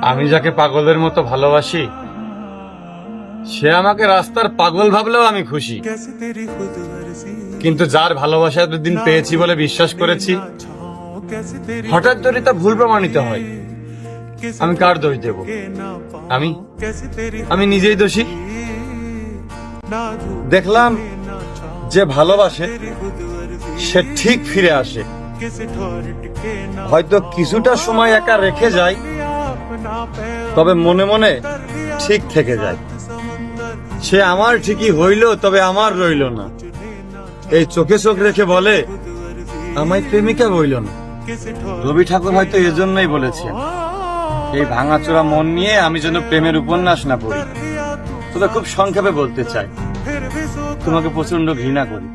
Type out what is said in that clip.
আমি যাকে পাগলের মতো ভালোবাসি সে আমাকে রাস্তার পাগল ভাবলেও আমি খুশি। কিন্তু যার ভালোবাসা এতদিন পেয়েছি বলে বিশ্বাস করেছি, হঠাৎ যদি তা ভুল প্রমাণিত হয়, আমি কার দোষ দেব? আমি আমি নিজেই দোষী। দেখলাম যে ভালোবাসে সে ঠিক ফিরে আসে, হয়তো কিছুটা সময় একা রেখে যায়, তবে মনে মনে ঠিক থেকে যায়। সে আমার ঠিকই হইল, তবে আমার রইল না। এই চোখে চোখ রেখে বলে আমায় প্রেমিকা বইল না। রবি ঠাকুর হয়তো এজন্যই বলেছেন, এই ভাঙাচোরা মন নিয়ে আমি যেন প্রেমের উপন্যাস না পড়ি। তবে খুব সংক্ষেপে বলতে চাই, তোমাকে প্রচন্ড ঘৃণা করি।